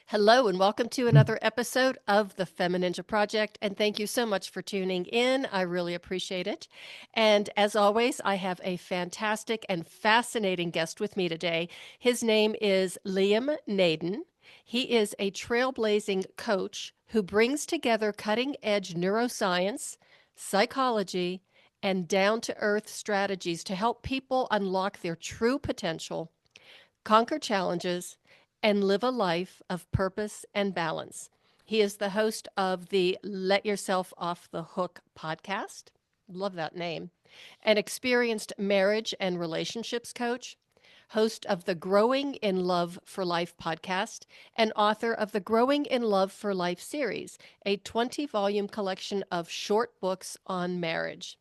Hello, and welcome to another episode of the FemiNinja Project. And thank you so much for tuning in. I really appreciate it. And as always, I have a fantastic and fascinating guest with me today. His name is Liam Naden. He is a trailblazing coach who brings together cutting edge neuroscience, psychology, and down to earth strategies to help people unlock their true potential, conquer challenges, and live a life of purpose and balance. He is the host of the Let Yourself Off the Hook podcast. Love that name. An experienced marriage and relationships coach, host of the Growing in Love for Life podcast, and author of the Growing in Love for Life series, a 20-volume collection of short books on marriage.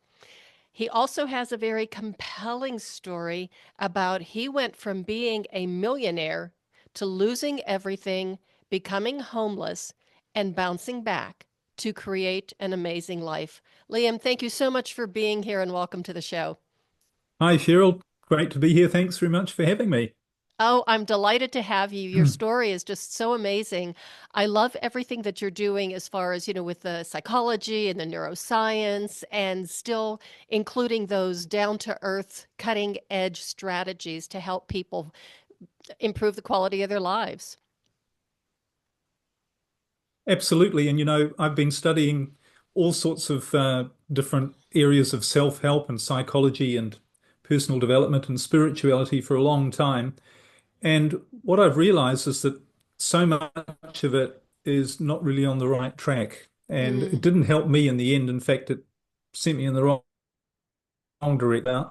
He also has a very compelling story about he went from being a millionaire to losing everything, becoming homeless, and bouncing back to create an amazing life. Liam, thank you so much for being here and welcome to the show. Hi, Cheryl. Great to be here. Thanks very much for having me. Oh, I'm delighted to have you. Your story is just so amazing. I love everything that you're doing as far as, with the psychology and the neuroscience and still including those down to earth, cutting edge strategies to help people improve the quality of their lives. Absolutely. And, I've been studying all sorts of different areas of self-help and psychology and personal development and spirituality for a long time. And what I've realized is that so much of it is not really on the right track. And it Mm. didn't help me in the end. In fact, it sent me in the wrong direction.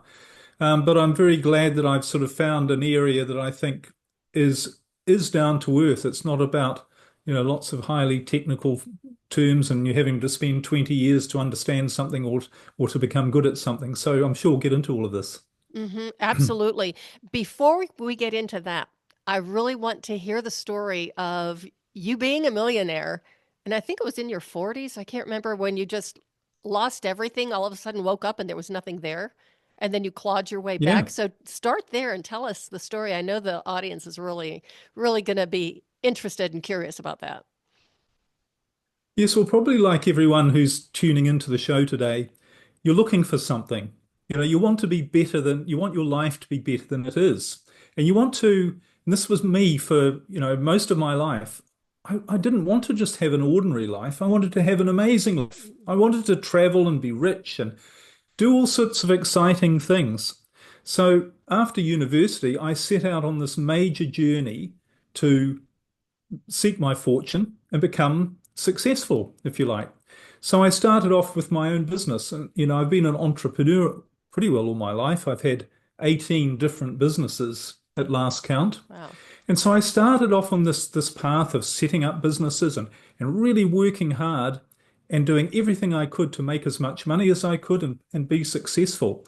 But I'm very glad that I've sort of found an area that I think is down to earth. It's not about, lots of highly technical terms and you having to spend 20 years to understand something or to become good at something. So I'm sure we'll get into all of this. Absolutely. Before we get into that, I really want to hear the story of you being a millionaire. And I think it was in your 40s. I can't remember when you just lost everything, all of a sudden woke up and there was nothing there. And then you clawed your way back. Yeah. So start there and tell us the story. I know the audience is really, really going to be interested and curious about that. Yes, well, probably like everyone who's tuning into the show today, you're looking for something. You want to be better than, you want your life to be better than it is. And you want to, and this was me for, most of my life. I didn't want to just have an ordinary life. I wanted to have an amazing life. I wanted to travel and be rich and do all sorts of exciting things. So after university, I set out on this major journey to seek my fortune and become successful, if you like. So I started off with my own business. And, I've been an entrepreneur pretty well all my life. I've had 18 different businesses at last count. Wow. And so I started off on this path of setting up businesses and really working hard and doing everything I could to make as much money as I could and be successful.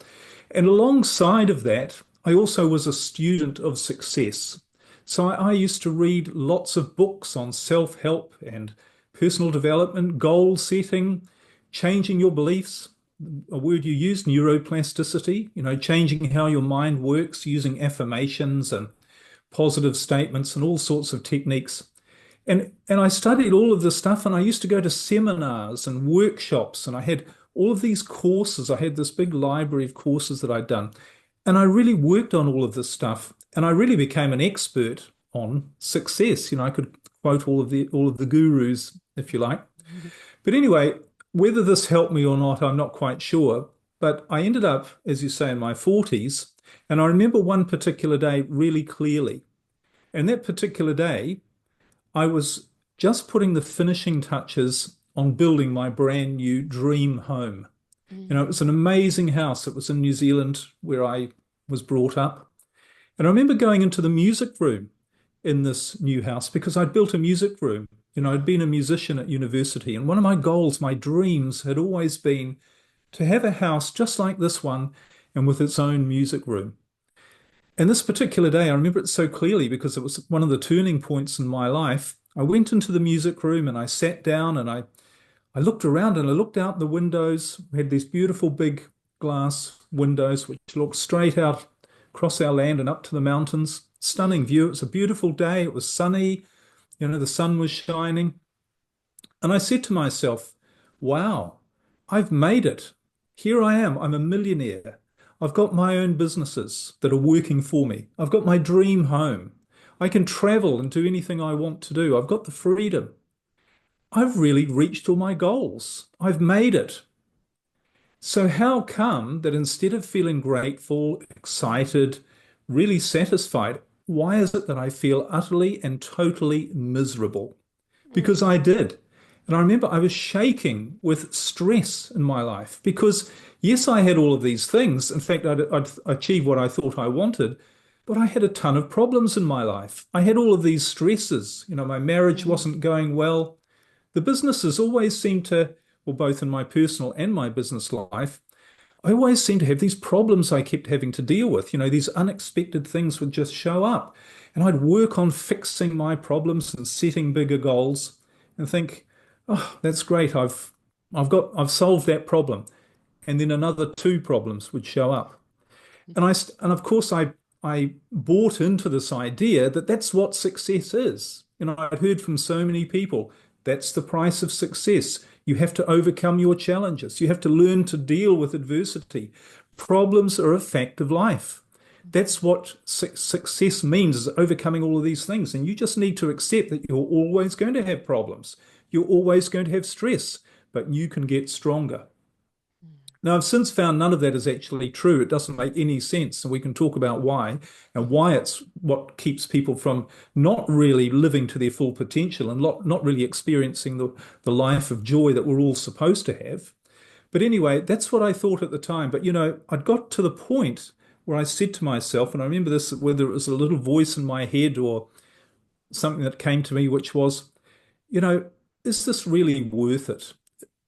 And alongside of that, I also was a student of success. So I used to read lots of books on self-help and personal development, goal setting, changing your beliefs, a word you use, neuroplasticity, changing how your mind works using affirmations and positive statements and all sorts of techniques. And I studied all of this stuff and I used to go to seminars and workshops and I had all of these courses. I had this big library of courses that I'd done. And I really worked on all of this stuff and I really became an expert on success. I could quote all of the gurus, if you like. But anyway, whether this helped me or not, I'm not quite sure. But I ended up, as you say, in my 40s. And I remember one particular day really clearly. And that particular day, I was just putting the finishing touches on building my brand new dream home. It Mm-hmm. was an amazing house. It was in New Zealand where I was brought up. And I remember going into the music room in this new house because I'd built a music room. I'd been a musician at university. And one of my goals, my dreams had always been to have a house just like this one and with its own music room. And this particular day, I remember it so clearly because it was one of the turning points in my life. I went into the music room and I sat down and I looked around and I looked out the windows. We had these beautiful big glass windows which looked straight out across our land and up to the mountains. Stunning view. It was a beautiful day. It was sunny. The sun was shining. And I said to myself, wow, I've made it. Here I am. I'm a millionaire. I've got my own businesses that are working for me. I've got my dream home. I can travel and do anything I want to do. I've got the freedom. I've really reached all my goals. I've made it. So, how come that instead of feeling grateful, excited, really satisfied, why is it that I feel utterly and totally miserable? Because I Mm. did. And I remember I was shaking with stress in my life because, yes, I had all of these things. In fact, I'd achieved what I thought I wanted, but I had a ton of problems in my life. I had all of these stresses. My marriage Mm. wasn't going well. The businesses always seemed to, well, both in my personal and my business life, I always seemed to have these problems I kept having to deal with. These unexpected things would just show up. And I'd work on fixing my problems and setting bigger goals and think, oh, that's great. I've solved that problem. And then another two problems would show up. And of course I bought into this idea that that's what success is. I'd heard from so many people, that's the price of success. You have to overcome your challenges. You have to learn to deal with adversity. Problems are a fact of life. That's what success means, is overcoming all of these things. And you just need to accept that you're always going to have problems. You're always going to have stress, but you can get stronger. Now, I've since found none of that is actually true. It doesn't make any sense. And we can talk about why and Mhm. why it's what keeps people from not really living to their full potential and not really experiencing the life of joy that we're all supposed to have. But anyway, that's what I thought at the time. But, I'd got to the point where I said to myself, and I remember this, whether it was a little voice in my head or something that came to me, which was, you know, is this really worth it?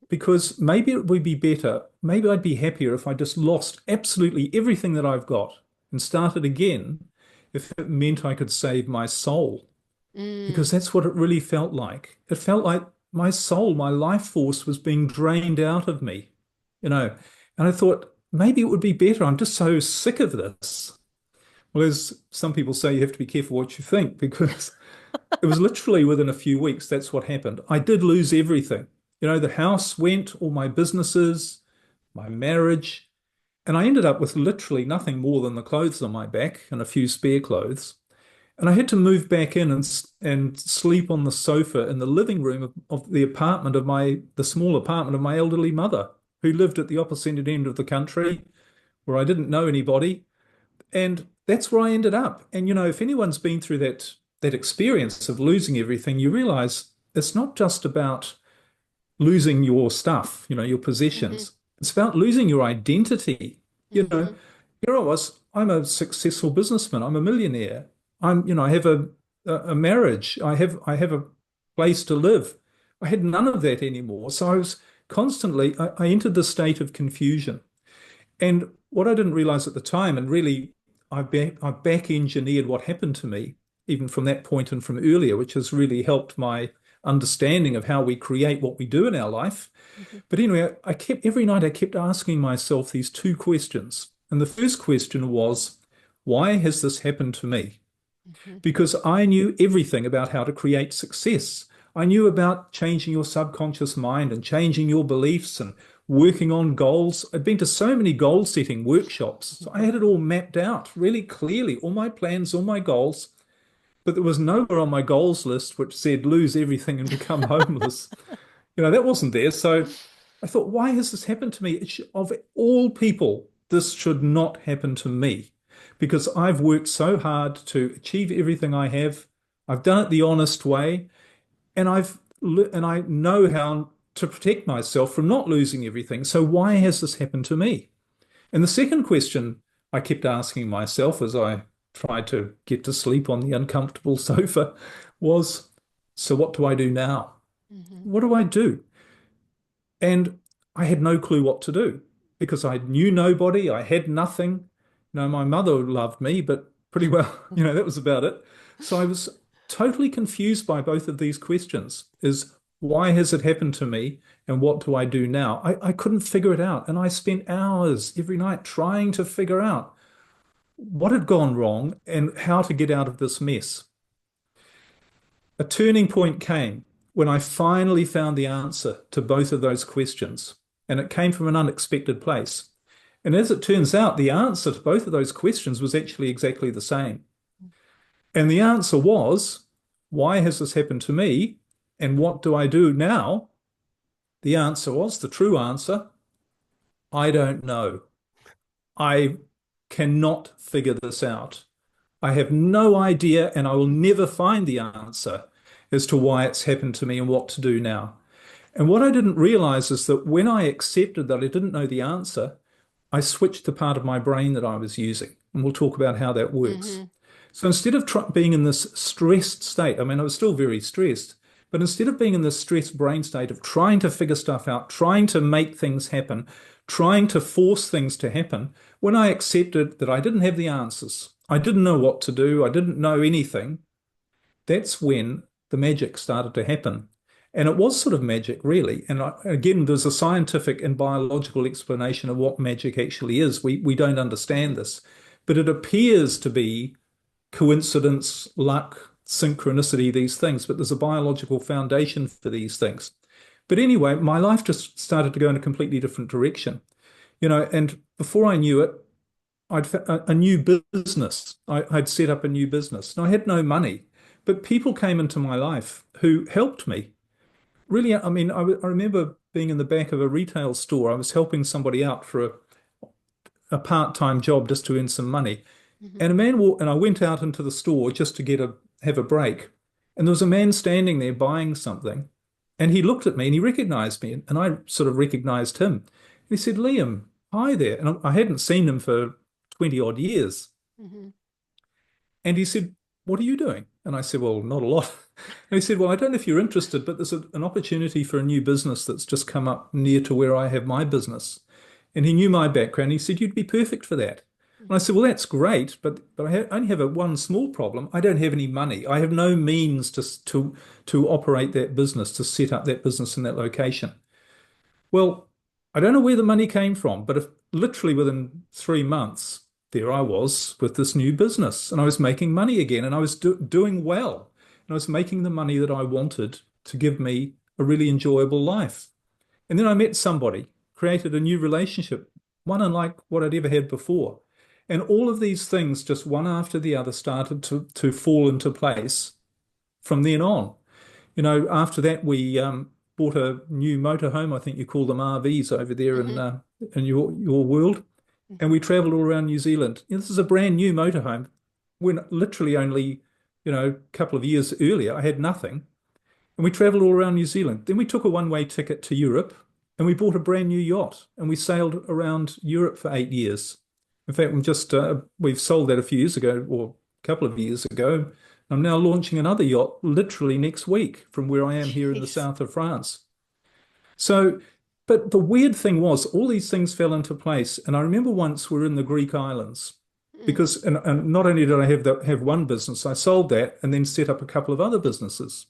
Because maybe it would be better, maybe I'd be happier if I just lost absolutely everything that I've got and started again, if it meant I could save my soul. Because Mm. that's what it really felt like. It felt like my soul, my life force was being drained out of me, you know. And I thought maybe it would be better. I'm just so sick of this. Well, as some people say, you have to be careful what you think because it was literally within a few weeks, that's what happened. I did lose everything. The house went, all my businesses, my marriage, and I ended up with literally nothing more than the clothes on my back and a few spare clothes. And I had to move back in and sleep on the sofa in the living room of the apartment of the small apartment of my elderly mother, who lived at the opposite end of the country, where I didn't know anybody. And that's where I ended up. And if anyone's been through that experience of losing everything, you realize it's not just about losing your stuff, your Mhm. possessions. It's about losing your identity. Mhm. Here I was, I'm a successful businessman, I'm a millionaire. I have a marriage, I have a place to live. I had none of that anymore. So I was constantly, I entered the state of confusion. And what I didn't realize at the time, and really I back engineered what happened to me, even from that point and from earlier, which has really helped my understanding of how we create what we do in our life. Mhm. But anyway, every night I kept asking myself these two questions. And the first question was, why has this happened to me? Mhm. Because I knew everything about how to create success. I knew about changing your subconscious mind and changing your beliefs and working on goals. I'd been to so many goal setting workshops. So I Mhm. had it all mapped out really clearly, all my plans, all my goals. But there was nowhere on my goals list which said lose everything and become homeless. That wasn't there. So I thought, why has this happened to me? Of all people, this should not happen to me because I've worked so hard to achieve everything I have. I've done it the honest way, and I know how to protect myself from not losing everything. So why has this happened to me? And the second question I kept asking myself as I tried to get to sleep on the uncomfortable sofa was, so what do I do now? Mhm. What do I do? And I had no clue what to do because I knew nobody. I had nothing. My mother loved me, but pretty well, that was about it. So I was totally confused by both of these questions is why has it happened to me and what do I do now? I couldn't figure it out. And I spent hours every night trying to figure out what had gone wrong and how to get out of this mess. a turning point came when I finally found the answer to both of those questions. And it came from an unexpected place. And as it turns out, the answer to both of those questions was actually exactly the same. And the answer was, why has this happened to me? And what do I do now? The answer was, the true answer, I don't know. I cannot figure this out. I have no idea, and I will never find the answer as to why it's happened to me and what to do now. And what I didn't realize is that when I accepted that I didn't know the answer, I switched the part of my brain that I was using. And we'll talk about how that works. Mm-hmm. So instead of being in this stressed state, I mean, I was still very stressed, but instead of being in this stressed brain state of trying to figure stuff out, trying to make things happen, trying to force things to happen, when I accepted that I didn't have the answers, I didn't know what to do, I didn't know anything, that's when the magic started to happen. And it was sort of magic, really. And again, there's a scientific and biological explanation of what magic actually is. We don't understand this, but it appears to be coincidence, luck, synchronicity, these things, but there's a biological foundation for these things. But anyway, my life just started to go in a completely different direction, and before I knew it, I'd a new business. I'd set up a new business. And I had no money, but people came into my life who helped me. Really, I mean, I remember being in the back of a retail store. I was helping somebody out for a part-time job just to earn some money. Mm-hmm. And and I went out into the store just to have a break. And there was a man standing there buying something. And he looked at me and he recognized me. And I sort of recognized him. And he said, Liam, hi there. And I hadn't seen him for 20 odd years. Mm-hmm. And he said, what are you doing? And I said, well, not a lot. And he said, well, I don't know if you're interested, but there's an opportunity for a new business that's just come up near to where I have my business. And he knew my background. He said, you'd be perfect for that. And I said, well, that's great, but I only have one small problem. I don't have any money. I have no means to operate that business, to set up that business in that location. Well, I don't know where the money came from, but if literally within 3 months, there I was with this new business, and I was making money again, and I was doing well, and I was making the money that I wanted to give me a really enjoyable life. And then I met somebody, created a new relationship, one unlike what I'd ever had before. And all of these things, just one after the other, started to fall into place from then on. After that, we bought a new motorhome. I think you call them RVs over there Mm-hmm. in your world. And we traveled all around New Zealand. This is a brand new motorhome. When literally only, a couple of years earlier, I had nothing. And we traveled all around New Zealand. Then we took a one-way ticket to Europe and we bought a brand new yacht and we sailed around Europe for 8 years. In fact, we've sold that a few years ago, or a couple of years ago. I'm now launching another yacht literally next week from where I am here in the Jeez. south of France. So, but the weird thing was all these things fell into place. And I remember once we were in the Greek islands Mm. because, and not only did I have one business, I sold that and then set up a couple of other businesses,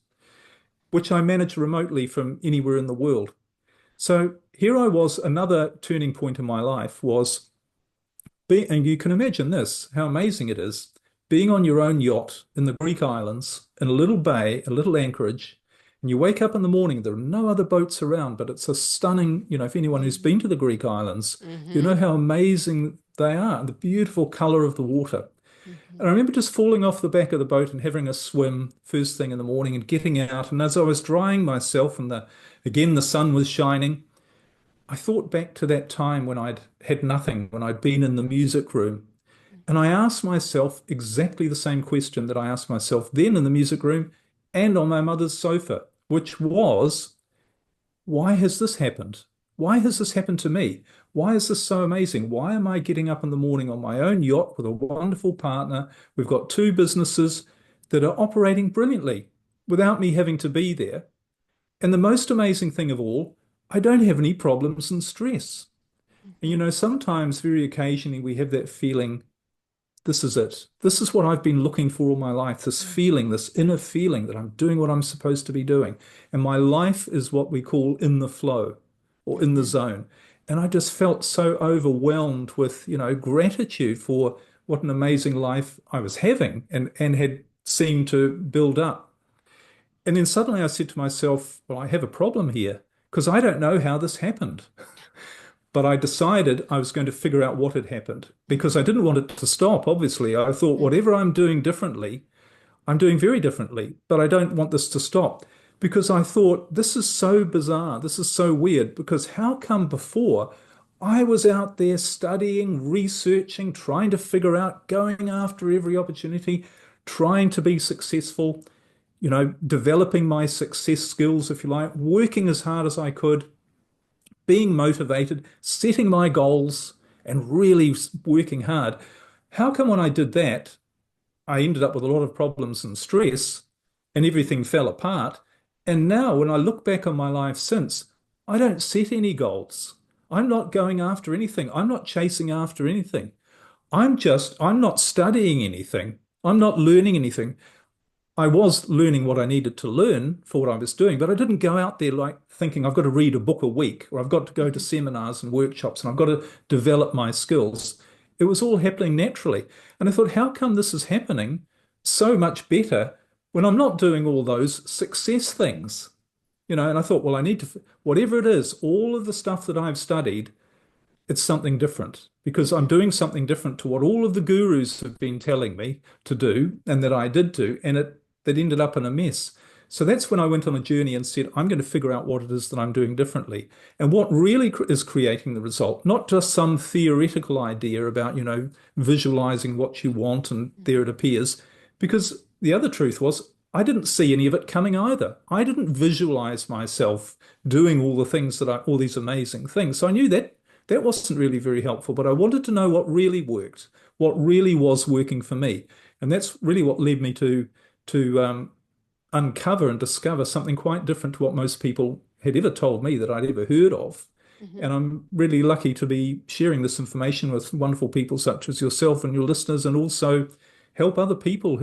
which I managed remotely from anywhere in the world. So here I was, another turning point in my life was and you can imagine this, how amazing it is, being on your own yacht in the Greek islands, in a little bay, a little anchorage, and you wake up in the morning, there are no other boats around, but it's a stunning, if anyone who's been to the Greek islands, you Mm-hmm. know how amazing they are, the beautiful color of the water. Mm-hmm. And I remember just falling off the back of the boat and having a swim first thing in the morning and getting out. And as I was drying myself and again, the sun was shining, I thought back to that time when I'd had nothing, when I'd been in the music room. And I asked myself exactly the same question that I asked myself then in the music room and on my mother's sofa, which was, why has this happened? Why has this happened to me? Why is this so amazing? Why am I getting up in the morning on my own yacht with a wonderful partner? We've got two businesses that are operating brilliantly without me having to be there. And the most amazing thing of all, I don't have any problems and stress. And Mm-hmm. sometimes, very occasionally, we have that feeling, this is it. This is what I've been looking for all my life, this feeling, this inner feeling that I'm doing what I'm supposed to be doing. And my life is what we call in the flow or in the Mm-hmm. zone. And I just felt so overwhelmed with, gratitude for what an amazing life I was having and had seemed to build up. And then suddenly I said to myself, well, I have a problem here because I don't know how this happened. But I decided I was going to figure out what had happened because I didn't want it to stop. Obviously, I thought Mm-hmm. whatever I'm doing differently, I'm doing very differently, but I don't want this to stop because I thought this is so bizarre. This is so weird because how come before I was out there studying, researching, trying to figure out, going after every opportunity, trying to be successful, developing my success skills, if you like, working as hard as I could, being motivated, setting my goals, and really working hard. How come when I did that, I ended up with a lot of problems and stress, and everything fell apart? And now, when I look back on my life since, I don't set any goals. I'm not going after anything. I'm not chasing after anything. I'm not studying anything. I'm not learning anything. I was learning what I needed to learn for what I was doing, but I didn't go out there like thinking I've got to read a book a week or I've got to go to Mm-hmm. seminars and workshops and I've got to develop my skills. It was all happening naturally. And I thought, how come this is happening so much better when I'm not doing all those success things? And I thought, well, I need to, whatever it is, all of the stuff that I've studied, it's something different because I'm Mm-hmm. doing something different to what all of the gurus have been telling me to do and that I did do, and it that ended up in a mess. So that's when I went on a journey and said, I'm going to figure out what it is that I'm doing differently and what really is creating the result, not just some theoretical idea about, visualizing what you want and there it appears. Because the other truth was, I didn't see any of it coming either. I didn't visualize myself doing all the things all these amazing things. So I knew that that wasn't really very helpful, but I wanted to know what really worked, what really was working for me. And that's really what led me to uncover and discover something quite different to what most people had ever told me that I'd ever heard of. Mm-hmm. And I'm really lucky to be sharing this information with wonderful people such as yourself and your listeners, and also help other people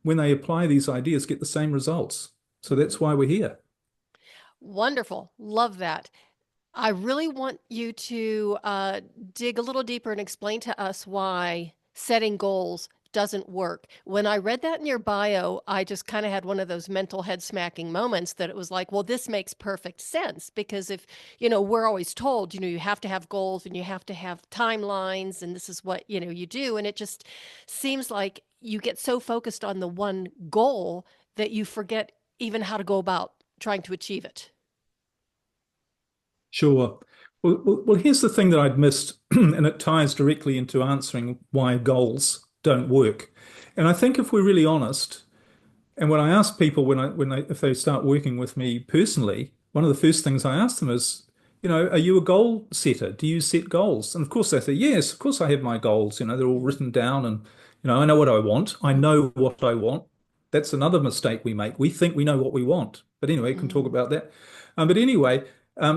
when they apply these ideas, get the same results. So Mm-hmm. that's why we're here. Wonderful. Love that. I really want you to dig a little deeper and explain to us why setting goals doesn't work. When I read that in your bio, I just kind of had one of those mental head smacking moments that it was like, well, this makes perfect sense because if, we're always told, you have to have goals and you have to have timelines and this is what, you do. And it just seems like you get so focused on the one goal that you forget even how to go about trying to achieve it. Sure. Well, here's the thing that I'd missed, and it ties directly into answering why goals don't work. And I think if we're really honest, and when I ask people if they start working with me personally, one of the first things I ask them is, are you a goal setter? Do you set goals? And of course they say, yes, of course I have my goals. They're all Mhm. written down, and I know what I want. I know what I want. That's another mistake we make. We think we know what we want. But anyway, we can talk Mhm. about that. But anyway,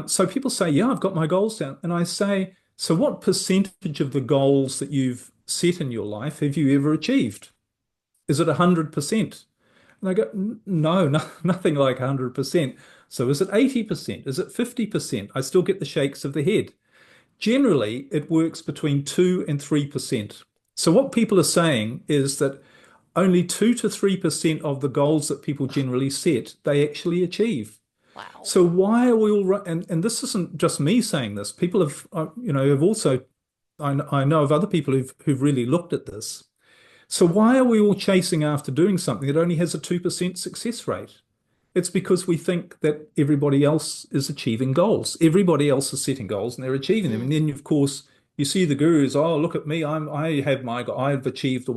so people say, yeah, I've got my goals down. And I say, so what percentage of the goals that you've set in your life have you ever achieved? Is it 100%? And I go, no, no, nothing like 100%. So is it 80%? Is it 50%? I still get the shakes of the head. Generally, it works between 2 and 3%. So what people are saying is that only 2 to 3% of the goals that people generally set, they actually achieve. Wow. So why are we all, and this isn't just me saying this, people have also, I know of other people who've really looked at this. So why are we all chasing after doing something that only has a 2% success rate? It's because we think that everybody else is achieving goals. Everybody else is setting goals and they're achieving them. Mm. And then, of course, you see the gurus, oh, look at me, I have my goal, I've achieved.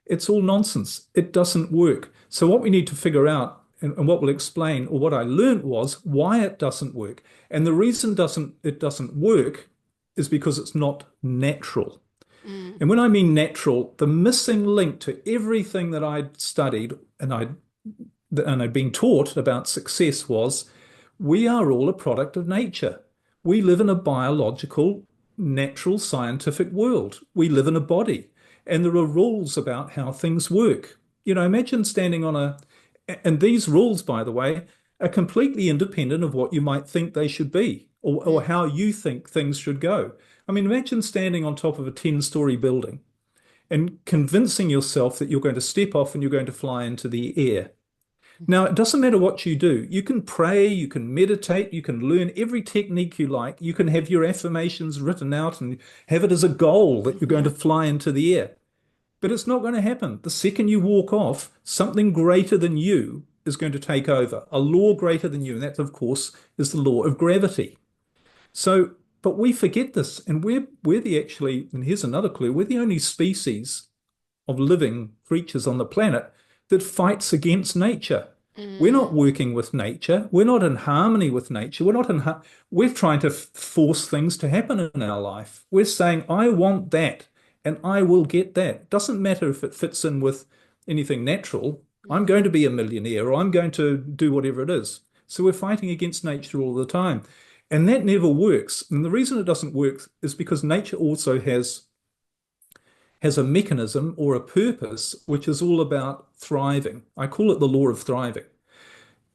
It's all nonsense. It doesn't work. So what we need to figure out and what will explain, or what I learned was why it doesn't work. And the reason it doesn't work is because it's not natural. Mm. And when I mean natural, the missing link to everything that I'd studied and I'd been taught about success was we are all a product of nature. We live in a biological, natural, scientific world. We live in a body, and there are rules about how things work. Imagine standing and these rules, by the way, are completely independent of what you might think they should be or Mm. how you think things should go. I mean, imagine standing on top of a 10-story building and convincing yourself that you're going to step off and you're going to fly into the air. Now, it doesn't matter what you do. You can pray, you can meditate, you can learn every technique you like. You can have your affirmations written out and have it as a goal that you're going to Mhm. fly into the air. But it's not going to happen. The second you walk off, something greater than you is going to take over, a law greater than you. And that, of course, is the law of gravity. So, but we forget this, and we're the actually, and here's another clue, we're the only species of living creatures on the planet that fights against nature. We're not Mm. working with nature. We're not in harmony with nature. We're not in, we're trying to force things to happen in our life. We're saying, I want that and I will get that. It doesn't matter if it fits in with anything natural. I'm going Mhm. to be a millionaire or I'm going to do whatever it is. So we're fighting against nature all the time. And that never works. And the reason it doesn't work is because nature also has a mechanism or a purpose which is all about thriving. I call it the law of thriving.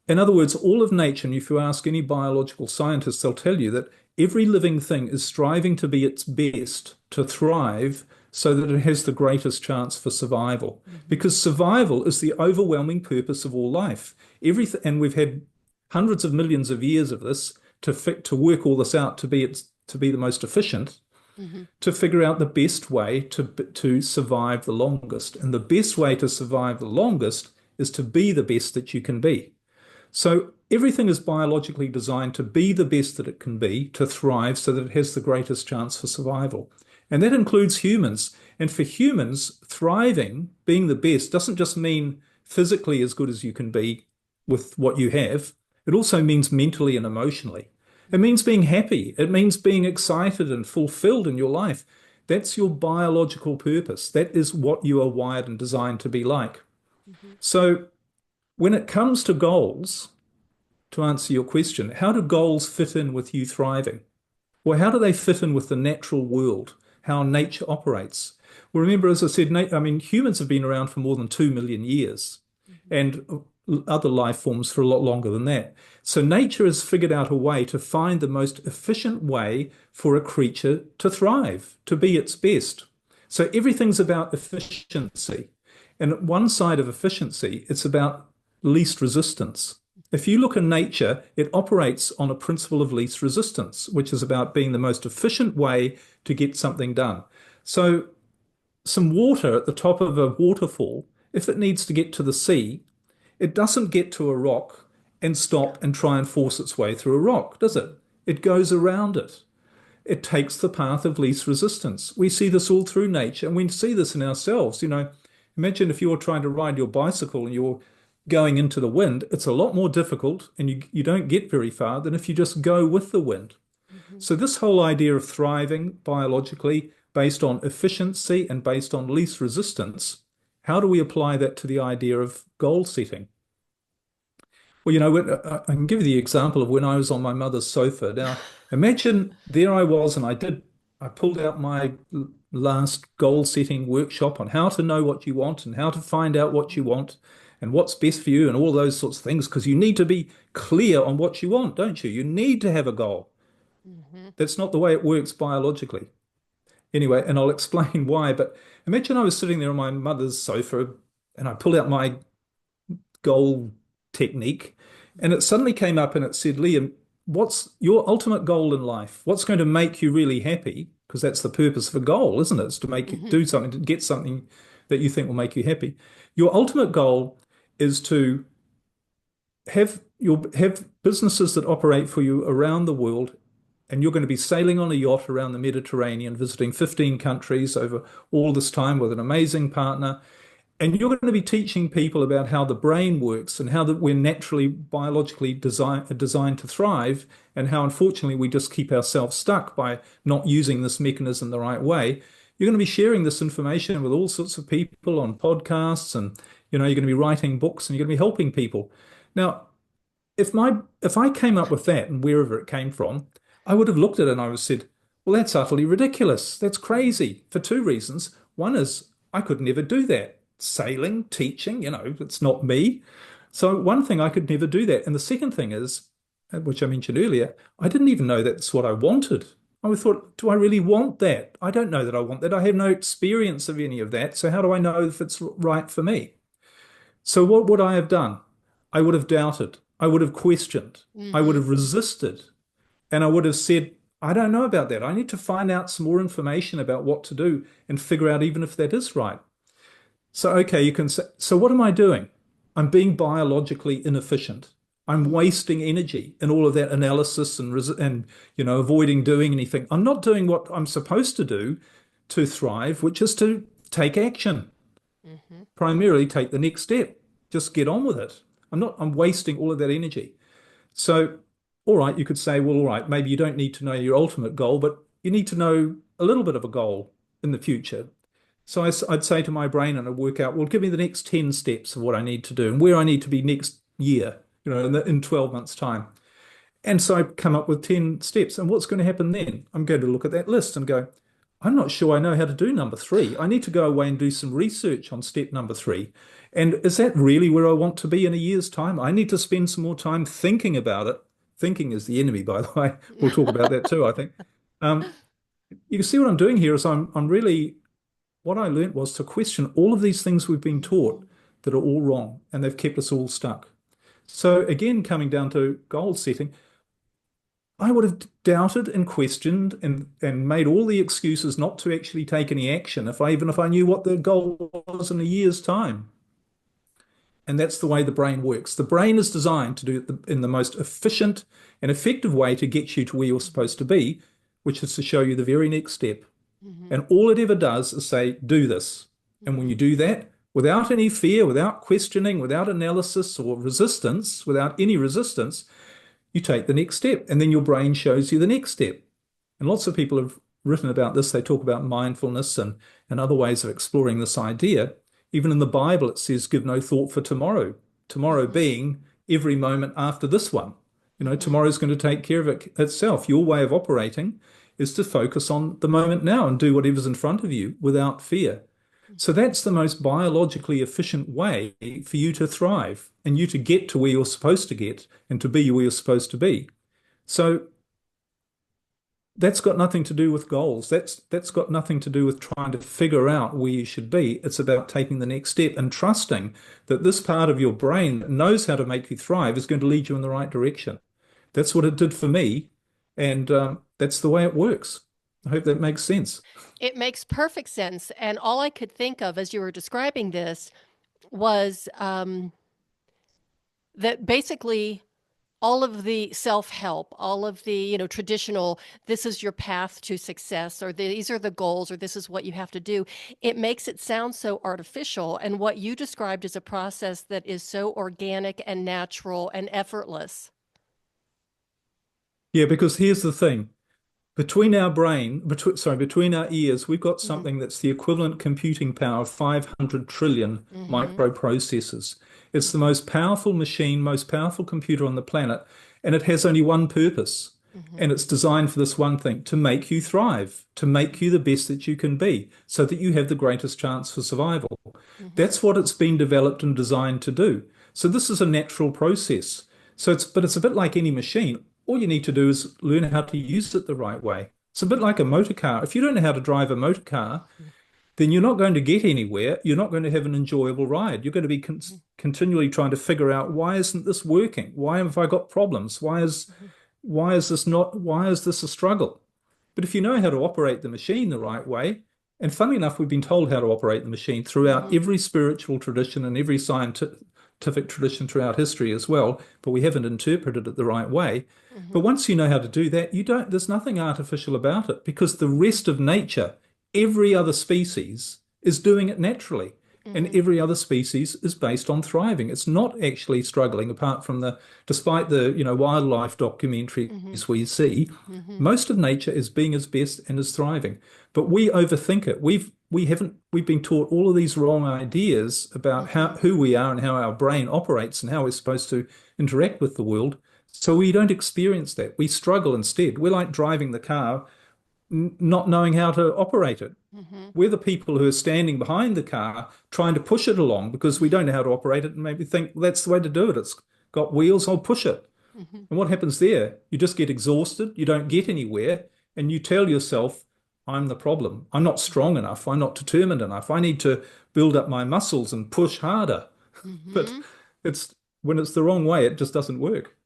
In other words, all of nature, and if you ask any biological scientists, they'll tell you that every living thing is striving to be its best to thrive so that it has the greatest chance for survival. Mhm. Because survival is the overwhelming purpose of all life. Everything, and we've had hundreds of millions of years of this to work all this out to be the most efficient, Mhm. to figure out the best way to survive the longest. And the best way to survive the longest is to be the best that you can be. So everything is biologically designed to be the best that it can be, to thrive so that it has the greatest chance for survival. And that includes humans. And for humans, thriving, being the best, doesn't just mean physically as good as you can be with what you have. It also means mentally and emotionally. It means being happy. It means being excited and fulfilled in your life. That's your biological purpose. That is what you are wired and designed to be like. Mhm. So when it comes to goals, to answer your question, how do goals fit in with you thriving? Well, how do they fit in with the natural world, how nature operates? Well, remember, as I said, I mean, humans have been around for more than 2 million years Mhm. and other life forms for a lot longer than that. So nature has figured out a way to find the most efficient way for a creature to thrive, to be its best. So everything's about efficiency. And one side of efficiency, it's about least resistance. If you look at nature, it operates on a principle of least resistance, which is about being the most efficient way to get something done. So, some water at the top of a waterfall, if it needs to get to the sea, it doesn't get to a rock and stop and try and force its way through a rock, does it? It goes around it. It takes the path of least resistance. We see this all through nature, and we see this in ourselves. Imagine if you're trying to ride your bicycle and you're going into the wind, it's a lot more difficult and you don't get very far than if you just go with the wind. Mhm. So, this whole idea of thriving biologically based on efficiency and based on least resistance, how do we apply that to the idea of goal setting? Well, I can give you the example of when I was on my mother's sofa. Now, imagine there I was, and I pulled out my last goal setting workshop on how to know what you want and how to find out what you want and what's best for you and all those sorts of things, because you need to be clear on what you want, don't you? You need to have a goal. Mhm. That's not the way it works biologically. Anyway, and I'll explain why, but imagine I was sitting there on my mother's sofa and I pulled out my goal technique. And it suddenly came up and it said, Liam, what's your ultimate goal in life? What's going to make you really happy? Because that's the purpose of a goal, isn't it? It's to make you Mhm. do something, to get something that you think will make you happy. Your ultimate goal is to have businesses that operate for you around the world, and you're going to be sailing on a yacht around the Mediterranean, visiting 15 countries over all this time with an amazing partner. And you're going to be teaching people about how the brain works and how that we're naturally biologically designed to thrive, and how unfortunately we just keep ourselves stuck by not using this mechanism the right way. You're going to be sharing this information with all sorts of people on podcasts, and you're going to be writing books and you're going to be helping people. Now, if I came up with that and wherever it came from, I would have looked at it and I would have said, well, that's utterly ridiculous. That's Mhm. crazy for two reasons. One is I could never do that. Sailing, teaching, it's not me. So one thing, I could never do that. And the second thing is, which I mentioned earlier, I didn't even know that's what I wanted. I thought, do I really want that? I don't know that I want that. I have no experience of any of that. So how do I know if it's right for me? So what would I have done? I would have doubted, I would have questioned, I would Mm-hmm. have resisted, and I would have said, I don't know about that. I need to find out some more information about what to do and figure out even if that is right. So, okay, you can say, so what am I doing? I'm being biologically inefficient. I'm Mm-hmm. wasting energy in all of that analysis and avoiding doing anything. I'm not doing what I'm supposed to do to thrive, which is to take action, Mm-hmm. primarily take the next step. Just get on with it. I'm wasting all of that energy. So, all right, you could say, well, all right, maybe you don't need to know your ultimate goal, but you need to know a little bit of a goal in the future. So I'd say to my brain and I'd work out, well, give me the next 10 steps of what I need to do and where I need to be next year, in 12 months' time. And so I come up with 10 steps. And what's going to happen then? I'm going to look at that list and go, I'm not sure I know how to do number three. I need to go away and do some research on step number three. And is that really where I want to be in a year's time? I need to spend some more time thinking about it. Thinking is the enemy, by the way. We'll talk about that too, I think. Um, you can see what I'm doing here is I'm really, what I learned was to question all of these things we've been taught that are all wrong and they've kept us all stuck. So again, coming down to goal setting, I would have doubted and questioned and made all the excuses not to actually take any action even if I knew what the goal was in a year's time. And that's the way the brain works. The brain is designed to do it in the most efficient and effective way to get you to where you're supposed to be, which is to show you the very next step. Mm-hmm. And all it ever does is say, do this. And when you do that, without any fear, without questioning, without analysis or resistance, without any resistance, you take the next step. And then your brain shows you the next step. And lots of people have written about this. They talk about mindfulness and other ways of exploring this idea. Even in the Bible, it says, give no thought for tomorrow. Tomorrow Mm-hmm. being every moment after this one. Mm-hmm. Tomorrow's going to take care of it itself. Your way of operating is to focus on the moment now and do whatever's in front of you without fear. So that's the most biologically efficient way for you to thrive and you to get to where you're supposed to get and to be where you're supposed to be. So that's got nothing to do with goals. That's got nothing to do with trying to figure out where you should be. It's about taking the next step and trusting that this part of your brain that knows how to make you thrive is going to lead you in the right direction. That's what it did for me, and that's the way it works. I hope that makes sense. It makes perfect sense. And all I could think of as you were describing this was that basically all of the self-help, all of the, traditional, this is your path to success, or these are the goals, or this is what you have to do. It makes it sound so artificial. And what you described is a process that is so organic and natural and effortless. Yeah, because here's the thing. Between our ears, we've got Mm-hmm. something that's the equivalent computing power of 500 trillion Mm-hmm. microprocessors. It's the Mm-hmm. most powerful machine, most powerful computer on the planet, and it has only one purpose. Mm-hmm. And it's designed for this one thing, to make you thrive, to make you the best that you can be, so that you have the greatest chance for survival. Mm-hmm. That's what it's been developed and designed to do. So this is a natural process. But it's a bit like any machine. All you need to do is learn how to use it the right way. It's a bit like a motor car. If you don't know how to drive a motor car, then you're not going to get anywhere. You're not going to have an enjoyable ride. You're going to be continually trying to figure out, why isn't this working? Why have I got problems? Mm-hmm. Why is this a struggle? But if you know how to operate the machine the right way, and funnily enough, we've been told how to operate the machine throughout Mm-hmm. every spiritual tradition and every scientific tradition throughout history as well, but we haven't interpreted it the right way. But Mm-hmm. once you know how to do that, there's nothing artificial about it, because the rest of nature, every other species is doing it naturally. And Mm-hmm. every other species is based on thriving. It's not actually struggling, despite the, wildlife Mm-hmm. documentaries we see, Mm-hmm. most of nature is being its best and is thriving. But we overthink it. We've been taught all of these wrong ideas about Mm-hmm. who we are and how our brain operates and how we're supposed to interact with the world. So we don't experience that. We struggle instead. We're like driving the car, not knowing how to operate it. Mm-hmm. We're the people who are standing behind the car trying to push it along because we don't know how to operate it and maybe think, well, that's the way to do it. It's got wheels, I'll push it. Mm-hmm. And what happens there? You just get exhausted, you don't get anywhere, and you tell yourself, I'm the problem. I'm not strong enough. I'm not determined enough. I need to build up my muscles and push harder. But Mm-hmm. it's when it's the wrong way, it just doesn't work.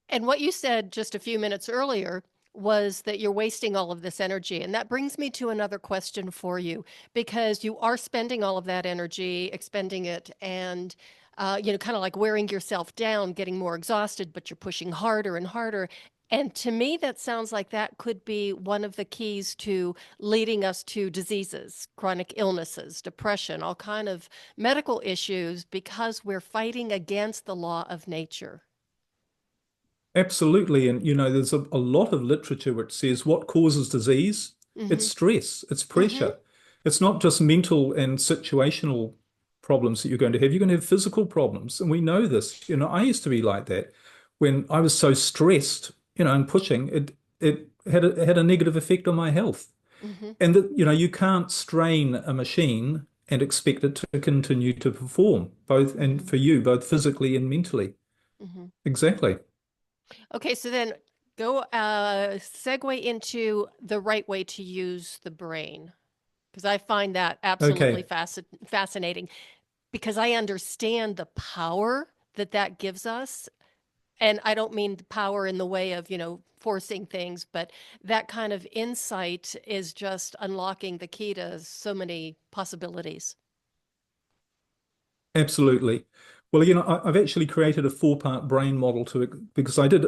And what you said just a few minutes earlier was that you're wasting all of this energy. And that brings me to another question for you, because you are spending all of that energy, expending it, and kind of like wearing yourself down, getting more exhausted, but you're pushing harder and harder. And to me, that sounds like that could be one of the keys to leading us to diseases, chronic illnesses, depression, all kind of medical issues, because we're fighting against the law of nature. Absolutely. And, there's a lot of literature which says what causes disease? It's Mm-hmm. stress, it's Mm-hmm. pressure. It's not just mental and situational problems that you're going to have. You're going to have physical problems. And we know this. I used to be like that when I was so stressed, and pushing, it had a negative effect on my health. Mm-hmm. And that, you can't strain a machine and expect it to continue to perform, both and Mm-hmm. for you, both physically and mentally. Mm-hmm. Exactly. Okay, so then go segue into the right way to use the brain, because I find that absolutely Okay. fascinating, because I understand the power that that gives us. And I don't mean the power in the way of, forcing things, but that kind of insight is just unlocking the key to so many possibilities. Absolutely. Well, I've actually created a four-part brain model because I did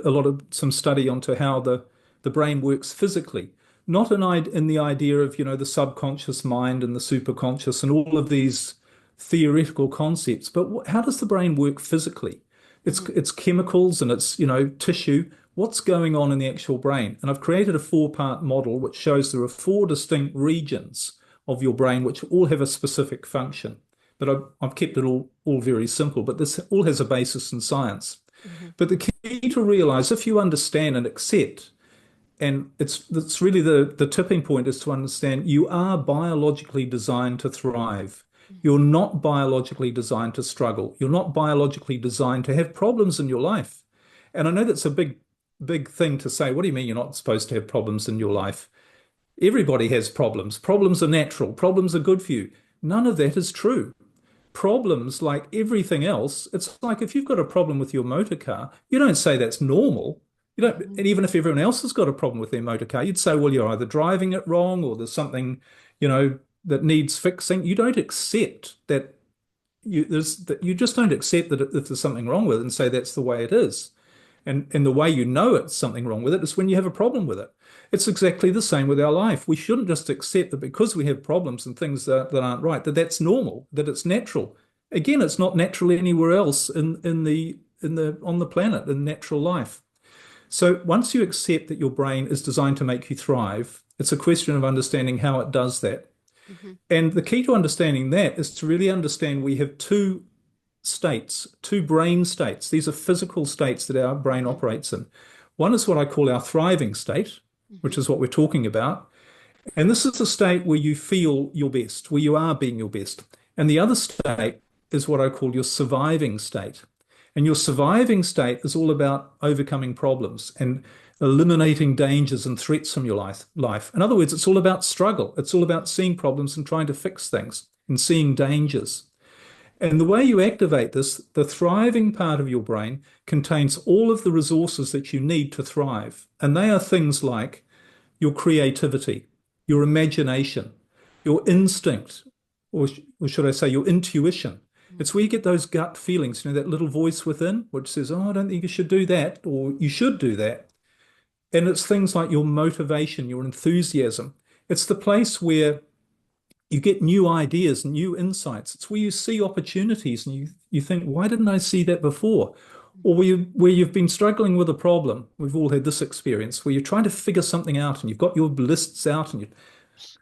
some study onto how the brain works physically, not in the idea of, the subconscious mind and the superconscious and all of these theoretical concepts, but how does the brain work physically? It's Mm-hmm. it's chemicals and it's, tissue. What's going on in the actual brain? And I've created a four-part model which shows there are four distinct regions of your brain which all have a specific function. But I've kept it all very simple, but this all has a basis in science. Mm-hmm. But the key to realize, if you understand and accept, and it's really the tipping point is to understand you are biologically designed to thrive. You're not biologically designed to struggle. You're not biologically designed to have problems in your life. And I know that's a big thing to say. What do you mean you're not supposed to have problems in your life? Everybody has problems. Problems are natural. Problems are good for you. None of that is true. Problems, like everything else, it's like if you've got a problem with your motor car, you don't say that's normal. You don't, Mm-hmm. and even if everyone else has got a problem with their motor car, you'd say, well, you're either driving it wrong or there's something, that needs fixing. You don't accept that that you just don't accept that if there's something wrong with it and say that's the way it is. And the way you know it's something wrong with it is when you have a problem with it. It's exactly the same with our life. We shouldn't just accept that because we have problems and things that aren't right, that that's normal, that it's natural. Again, it's not natural anywhere else in the on the planet in natural life. So once you accept that your brain is designed to make you thrive, it's a question of understanding how it does that. Mm-hmm. And the key to understanding that is to really understand we have two states, two brain states. These are physical states that our brain Mm-hmm. operates in. One is what I call our thriving state, which Mm-hmm. is what we're talking about. And this is a state where you feel your best, where you are being your best. And the other state is what I call your surviving state. And your surviving state is all about overcoming problems and eliminating dangers and threats from your life. In other words, it's all about struggle. It's all about seeing problems and trying to fix things and seeing dangers. And the way you activate this, the thriving part of your brain contains all of the resources that you need to thrive. And they are things like your creativity, your imagination, your instinct, or should I say your intuition. It's where you get those gut feelings, that little voice within which says, oh, I don't think you should do that, or you should do that. And it's things like your motivation, your enthusiasm. It's the place where you get new ideas, new insights. It's where you see opportunities and you think, why didn't I see that before? Or where you've been struggling with a problem. We've all had this experience where you're trying to figure something out and you've got your lists out and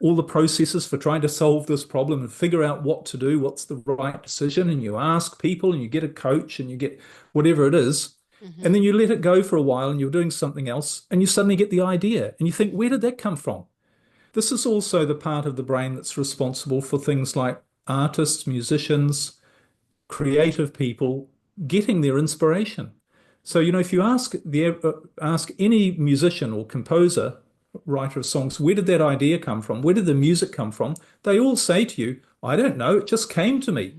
all the processes for trying to solve this problem and figure out what to do, what's the right decision. And you ask people and you get a coach and you get whatever it is. Mm-hmm. And then you let it go for a while and you're doing something else and you suddenly get the idea and you think, where did that come from? This is also the part of the brain that's responsible for things like artists, musicians, creative people getting their inspiration. So, if you ask any musician or composer, writer of songs, where did that idea come from? Where did the music come from? They all say to you, I don't know, it just came to me.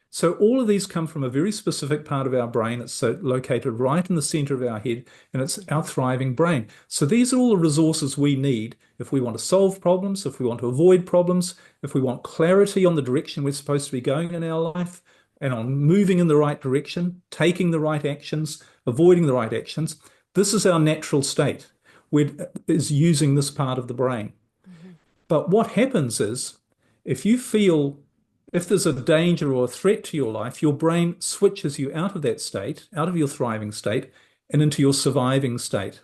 So all of these come from a very specific part of our brain. It's so located right in the center of our head, and it's our thriving brain. So these are all the resources we need if we want to solve problems, if we want to avoid problems, if we want clarity on the direction we're supposed to be going in our life, and on moving in the right direction, taking the right actions, avoiding the right actions. This is our natural state, which is using this part of the brain. Mm-hmm. But what happens is, if you feel, if there's a danger or a threat to your life, your brain switches you out of that state, out of your thriving state, and into your surviving state.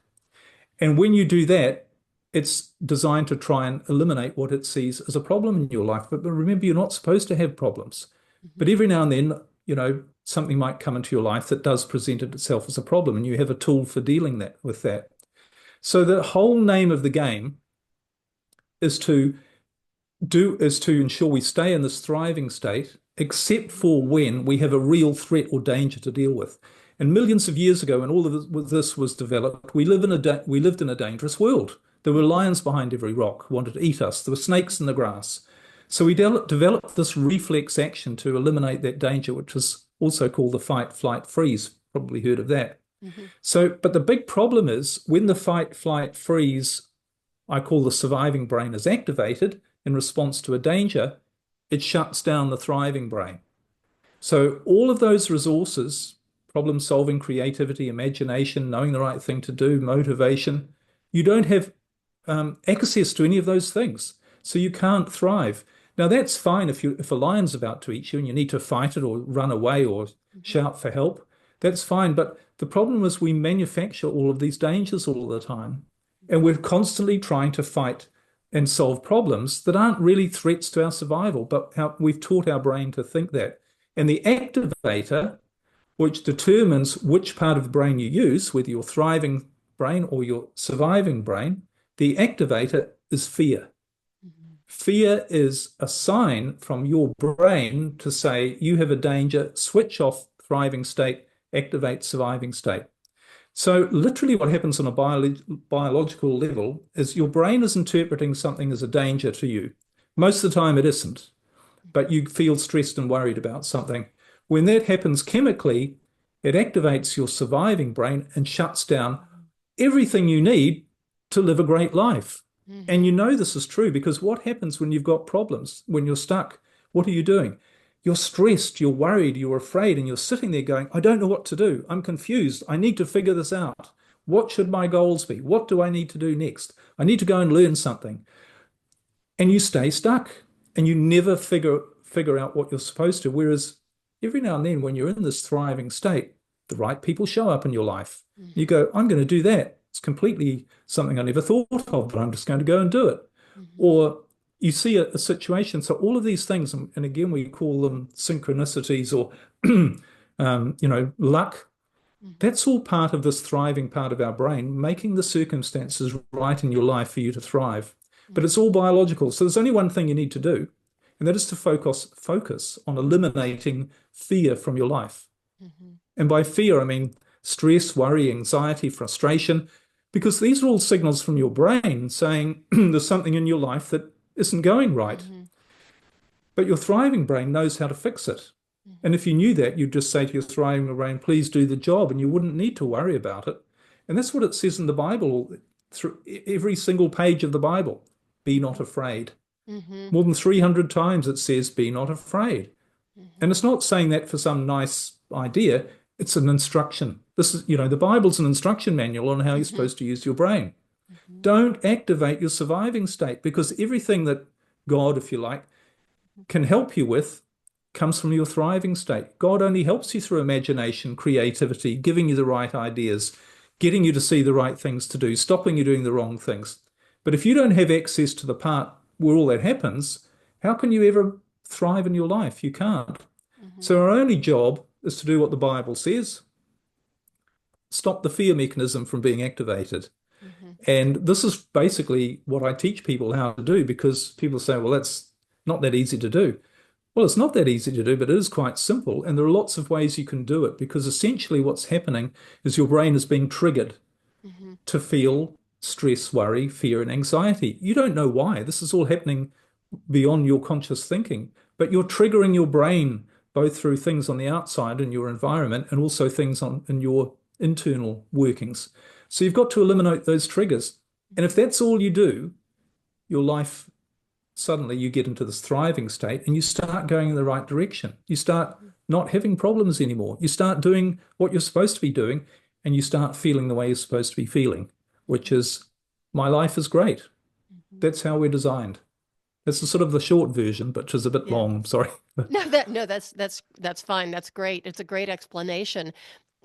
And when you do that, it's designed to try and eliminate what it sees as a problem in your life. But remember, you're not supposed to have problems. But every now and then, something might come into your life that does present itself as a problem, and you have a tool for dealing with that. So the whole name of the game is to ensure we stay in this thriving state, except for when we have a real threat or danger to deal with. And millions of years ago, when all of this was developed, we lived in a dangerous world. There were lions behind every rock who wanted to eat us. There were snakes in the grass. So we developed this reflex action to eliminate that danger, which is also called the fight, flight, freeze. Probably heard of that. Mm-hmm. So, but the big problem is when the fight, flight, freeze, I call the surviving brain, is activated in response to a danger, it shuts down the thriving brain. So all of those resources, problem solving, creativity, imagination, knowing the right thing to do, motivation, you don't have access to any of those things. So you can't thrive. Now that's fine if a lion's about to eat you and you need to fight it or run away or shout for help. That's fine. But the problem is we manufacture all of these dangers all the time. And we're constantly trying to fight and solve problems that aren't really threats to our survival, but we've taught our brain to think that. And the activator, which determines which part of the brain you use, whether your thriving brain or your surviving brain, the activator is fear. Mm-hmm. Fear is a sign from your brain to say you have a danger, switch off thriving state, activate surviving state. So literally what happens on a biological level is your brain is interpreting something as a danger to you. Most of the time it isn't, but you feel stressed and worried about something. When that happens chemically, it activates your surviving brain and shuts down everything you need to live a great life. Mm-hmm. And you know this is true because what happens when you've got problems, when you're stuck? What are you doing? You're stressed, you're worried, you're afraid, and you're sitting there going, I don't know what to do. I'm confused. I need to figure this out. What should my goals be? What do I need to do next? I need to go and learn something. And you stay stuck and you never figure out what you're supposed to. Whereas every now and then when you're in this thriving state, the right people show up in your life. Mm-hmm. You go, I'm going to do that. It's completely something I never thought of, but I'm just going to go and do it. Mm-hmm. Or you see a situation. So all of these things, and again, we call them synchronicities or, luck. That's all part of this thriving part of our brain, making the circumstances right in your life for you to thrive. But it's all biological. So there's only one thing you need to do, and that is to focus on eliminating fear from your life. Mm-hmm. And by fear, I mean stress, worry, anxiety, frustration, because these are all signals from your brain saying there's something in your life that isn't going right. Mm-hmm. But your thriving brain knows how to fix it. Mm-hmm. And if you knew that, you'd just say to your thriving brain, please do the job, and you wouldn't need to worry about it. And that's what it says in the Bible, through every single page of the Bible. Be not afraid. Mm-hmm. More than 300 times it says, be not afraid. Mm-hmm. And it's not saying that for some nice idea. It's an instruction. This is, the Bible's an instruction manual on how you're supposed to use your brain. Mm-hmm. Don't activate your surviving state, because everything that God, if you like, can help you with comes from your thriving state. God only helps you through imagination, creativity, giving you the right ideas, getting you to see the right things to do, stopping you doing the wrong things. But if you don't have access to the part where all that happens, how can you ever thrive in your life? You can't. Mm-hmm. So our only job is to do what the Bible says, stop the fear mechanism from being activated. Mm-hmm. And this is basically what I teach people how to do, because people say, well, that's not that easy to do. Well, it's not that easy to do, but it is quite simple. And there are lots of ways you can do it, because essentially what's happening is your brain is being triggered to feel stress, worry, fear, and anxiety. You don't know why. This is all happening beyond your conscious thinking, but you're triggering your brain both through things on the outside in your environment and also things in your internal workings. So you've got to eliminate those triggers. And if that's all you do, your life, suddenly you get into this thriving state and you start going in the right direction. You start not having problems anymore. You start doing what you're supposed to be doing, and you start feeling the way you're supposed to be feeling, which is, my life is great. That's how we're designed. That's the sort of the short version, but which is a bit long. I'm sorry. That's fine. That's great. It's a great explanation.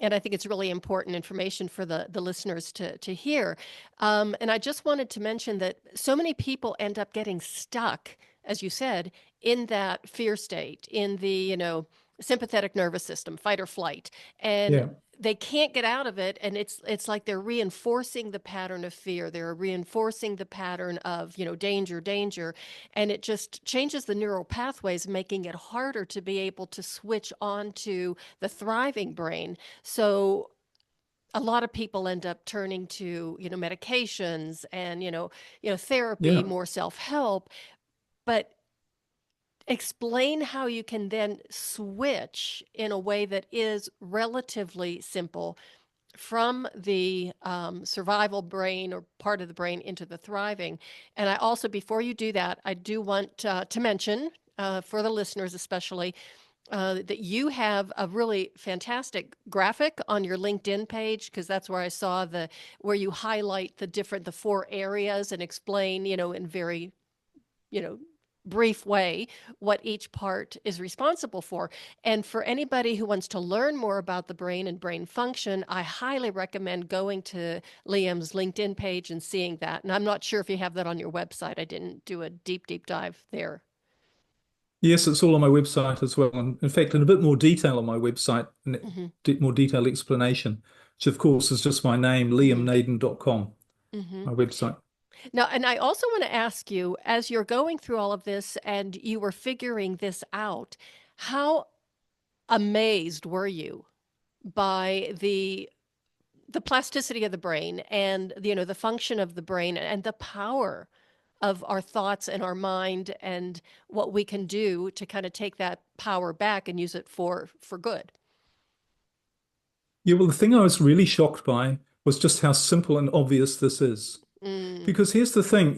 And I think it's really important information for the listeners to hear. And I just wanted to mention that so many people end up getting stuck, as you said, in that fear state, in the, sympathetic nervous system, fight or flight. And Yeah. they can't get out of it, and it's like they're reinforcing the pattern of fear. They're reinforcing the pattern of, danger, danger, and it just changes the neural pathways, making it harder to be able to switch on to the thriving brain. So a lot of people end up turning to, medications and, therapy, Yeah. more self-help, but explain how you can then switch in a way that is relatively simple from the survival brain or part of the brain into the thriving. And I also, before you do that, I do want to mention for the listeners especially, that you have a really fantastic graphic on your LinkedIn page, because that's where I saw where you highlight the 4 areas and explain, in very, brief way what each part is responsible for. And for anybody who wants to learn more about the brain and brain function, I highly recommend going to Liam's LinkedIn page and seeing that. And I'm not sure if you have that on your website. I didn't do a deep dive there. Yes, it's all on my website as well. And in fact, in a bit more detail on my website, more detailed explanation, which of course is just my name, liamnaden.com, my website. Now, and I also want to ask you, as you're going through all of this and you were figuring this out, how amazed were you by the plasticity of the brain and the function of the brain and the power of our thoughts and our mind and what we can do to kind of take that power back and use it for good? Yeah, well, the thing I was really shocked by was just how simple and obvious this is. Mm, Because here's the thing,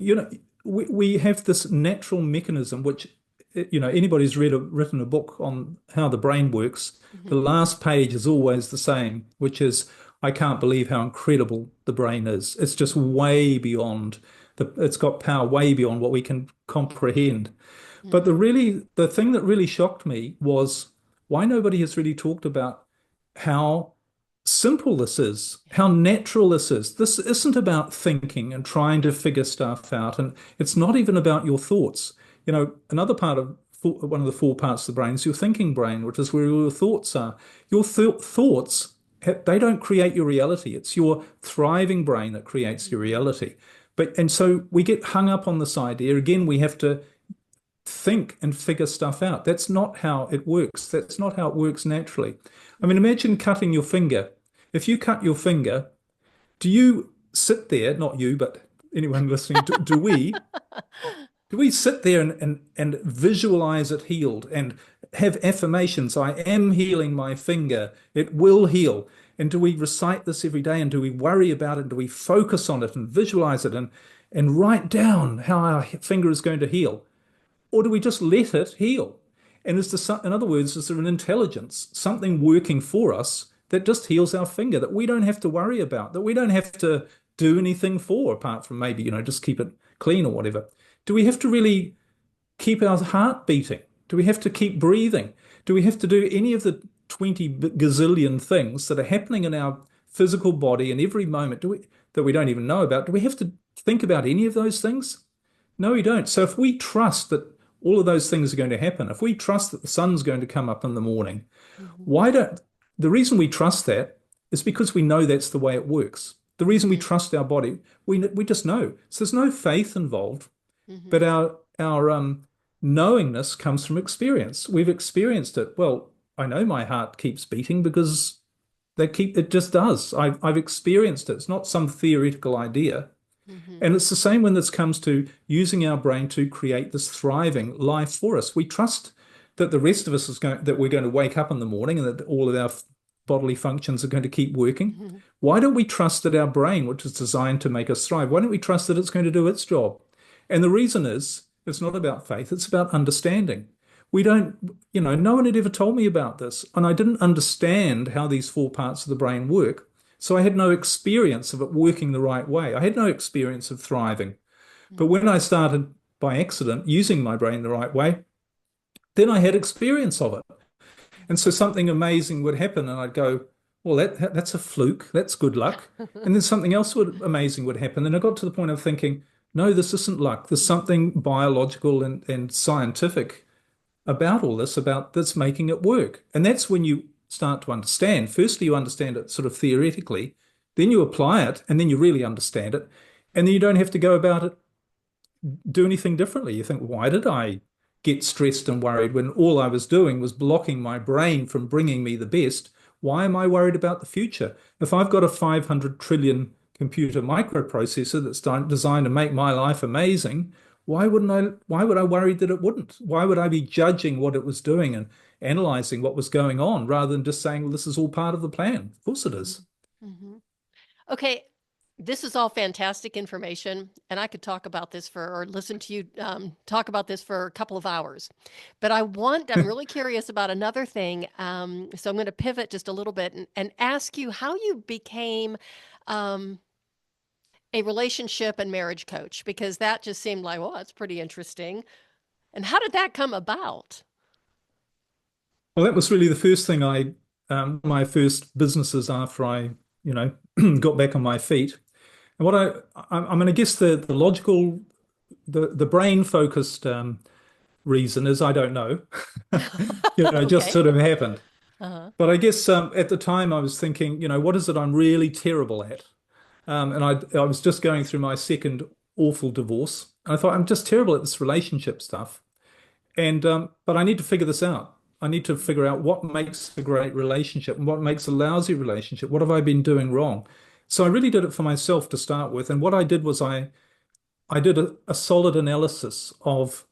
we have this natural mechanism, which, anybody who's written a book on how the brain works, the last page is always the same, which is, I can't believe how incredible the brain is. It's just way beyond it's got power way beyond what we can comprehend. But the thing that really shocked me was why nobody has really talked about how simple this is, how natural this is. This isn't about thinking and trying to figure stuff out. And it's not even about your thoughts. Another part of one of the 4 parts of the brain is your thinking brain, which is where your thoughts are. Your thoughts, they don't create your reality. It's your thriving brain that creates your reality. And so we get hung up on this idea. Again, we have to think and figure stuff out. That's not how it works. That's not how it works naturally. I mean, imagine cutting your finger. If you cut your finger, do you sit there, not you, but anyone listening, do we sit there and visualize it healed and have affirmations? I am healing my finger. It will heal. And do we recite this every day? And do we worry about it? Do we focus on it and visualize it and write down how our finger is going to heal? Or do we just let it heal? And in other words, is there an intelligence, something working for us that just heals our finger, that we don't have to worry about, that we don't have to do anything for, apart from maybe, just keep it clean or whatever? Do we have to really keep our heart beating? Do we have to keep breathing? Do we have to do any of the 20 gazillion things that are happening in our physical body in every moment that we don't even know about? Do we have to think about any of those things? No, we don't. So if we trust that all of those things are going to happen, if we trust that the sun's going to come up in the morning, the reason we trust that is because we know that's the way it works. The reason we trust our body, we just know. So there's no faith involved, but our knowingness comes from experience. We've experienced it. Well, I know my heart keeps beating because it just does. I've experienced it. It's not some theoretical idea. And it's the same when this comes to using our brain to create this thriving life for us. We trust that the rest of us that we're going to wake up in the morning and that all of our bodily functions are going to keep working? Mm-hmm. Why don't we trust that our brain, which is designed to make us thrive, why don't we trust that it's going to do its job? And the reason is it's not about faith, it's about understanding. We don't, no one had ever told me about this, and I didn't understand how these four parts of the brain work. So I had no experience of it working the right way. I had no experience of thriving. But when I started by accident using my brain the right way, then I had experience of it. And so something amazing would happen, and I'd go, well, that's a fluke. That's good luck. And then something else amazing would happen. And I got to the point of thinking, no, this isn't luck. There's something biological and scientific about all this, about that's making it work. And that's when you start to understand. Firstly, you understand it sort of theoretically, then you apply it, and then you really understand it. And then you don't have to go about it, do anything differently. You think, why did I get stressed and worried when all I was doing was blocking my brain from bringing me the best? Why am I worried about the future? If I've got a 500 trillion computer microprocessor that's designed to make my life amazing, why would I worry that it wouldn't? Why would I be judging what it was doing and analyzing what was going on rather than just saying, well, this is all part of the plan? Of course it is. Mm-hmm. Okay. This is all fantastic information, and I could talk about this or listen to you talk about this for a couple of hours. But I'm really curious about another thing. So I'm going to pivot just a little bit and ask you how you became a relationship and marriage coach, because that just seemed like, well, that's pretty interesting. And how did that come about? Well, that was really the first thing my first businesses after I, got back on my feet. And what I'm going to guess the logical, the brain focused reason is I don't know, just Okay. sort of happened. Uh-huh. But I guess at the time I was thinking, what is it I'm really terrible at? And I was just going through my second awful divorce. And I thought, I'm just terrible at this relationship stuff. And but I need to figure this out. I need to figure out what makes a great relationship and what makes a lousy relationship. What have I been doing wrong? So I really did it for myself to start with. And what I did was I did a solid analysis of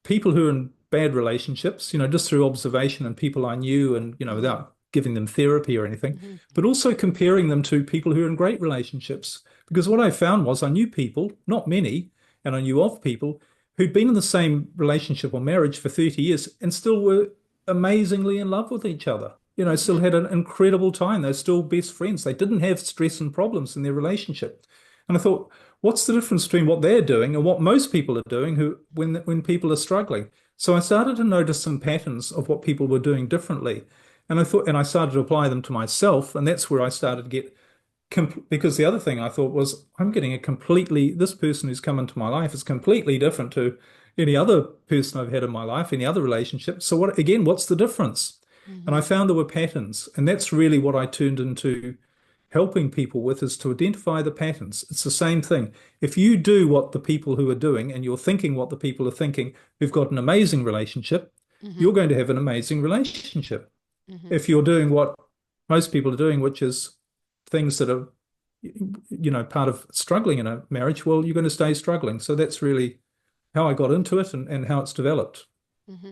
people who are in bad relationships, just through observation and people I knew and, without giving them therapy or anything, Mm-hmm. but also comparing them to people who are in great relationships. Because what I found was I knew people, not many, and I knew of people who'd been in the same relationship or marriage for 30 years and still were amazingly in love with each other. Still had an incredible time. They're still best friends. They didn't have stress and problems in their relationship. And I thought, what's the difference between what they're doing and what most people are doing when people are struggling? So I started to notice some patterns of what people were doing differently. And I started to apply them to myself. And that's where I started to get, because the other thing I thought was, I'm getting this person who's come into my life is completely different to any other person I've had in my life, any other relationship. So what's the difference? And I Mm-hmm. found there were patterns. And that's really what I turned into helping people with, is to identify the patterns. It's the same thing. If you do what the people who are doing and you're thinking what the people are thinking who've got an amazing relationship, Mm-hmm. you're going to have an amazing relationship. Mm-hmm. If you're doing what most people are doing, which is things that are, part of struggling in a marriage, well, you're going to stay struggling. So that's really how I got into it and how it's developed. Mm-hmm.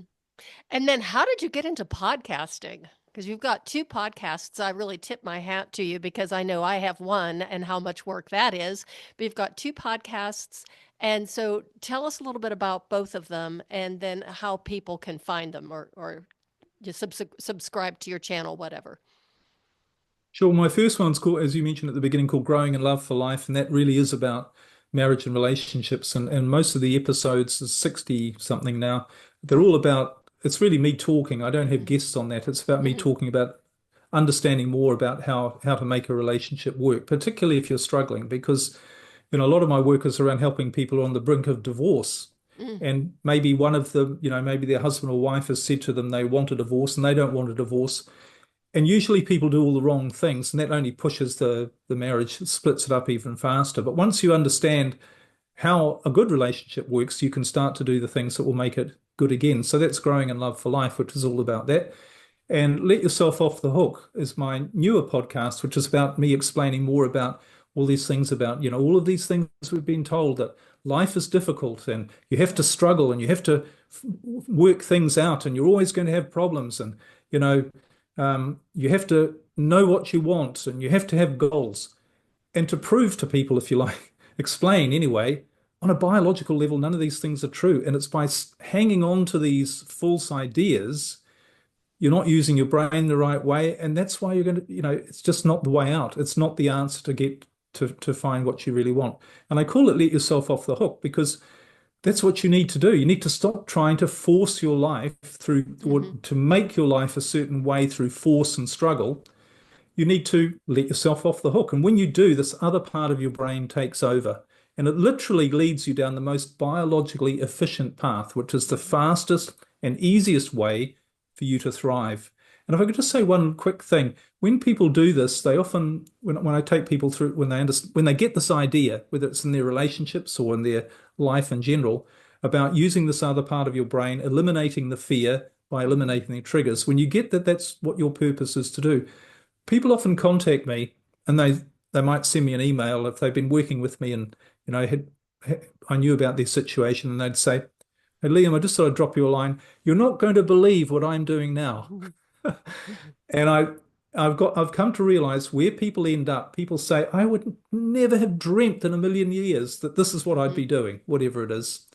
And then how did you get into podcasting? Because you've got two podcasts. I really tip my hat to you because I know I have one and how much work that is. But you've got two podcasts. And so tell us a little bit about both of them and then how people can find them or just subscribe to your channel, whatever. Sure. My first one's called, as you mentioned at the beginning, called Growing in Love for Life. And that really is about marriage and relationships. And most of the episodes, is 60 something now, they're all about, it's really me talking. I don't have guests on that. It's about me Mm-hmm. talking about understanding more about how to make a relationship work, particularly if you're struggling, because, a lot of my work is around helping people on the brink of divorce. Mm-hmm. And maybe one of them, maybe their husband or wife has said to them they want a divorce and they don't want a divorce. And usually people do all the wrong things, and that only pushes the marriage, splits it up even faster. But once you understand how a good relationship works, you can start to do the things that will make it good again. So that's Growing in Love for Life, which is all about that. And Let Yourself Off the Hook is my newer podcast, which is about me explaining more about all these things about, all of these things we've been told, that life is difficult and you have to struggle and you have to work things out and you're always going to have problems and, you know, you have to know what you want and you have to have goals. And to prove to people, if you like, explain anyway, on a biological level, none of these things are true. And it's by hanging on to these false ideas, you're not using your brain the right way. And that's why you're going to, it's just not the way out. It's not the answer to get to find what you really want. And I call it let yourself off the hook because that's what you need to do. You need to stop trying to force your life through, or to make your life a certain way through force and struggle. You need to let yourself off the hook. And when you do, this other part of your brain takes over. And it literally leads you down the most biologically efficient path, which is the fastest and easiest way for you to thrive. And if I could just say one quick thing, when people do this, they often, when I take people through, when they get this idea, whether it's in their relationships or in their life in general, about using this other part of your brain, eliminating the fear by eliminating the triggers, when you get that that's what your purpose is to do, people often contact me and they might send me an email if they've been working with me and I knew about their situation and they'd say, "Hey Liam, I just thought I'd drop you a line. You're not going to believe what I'm doing now." And I've come to realize where people end up. People say, "I would never have dreamt in a million years that this is what I'd be doing, whatever it is."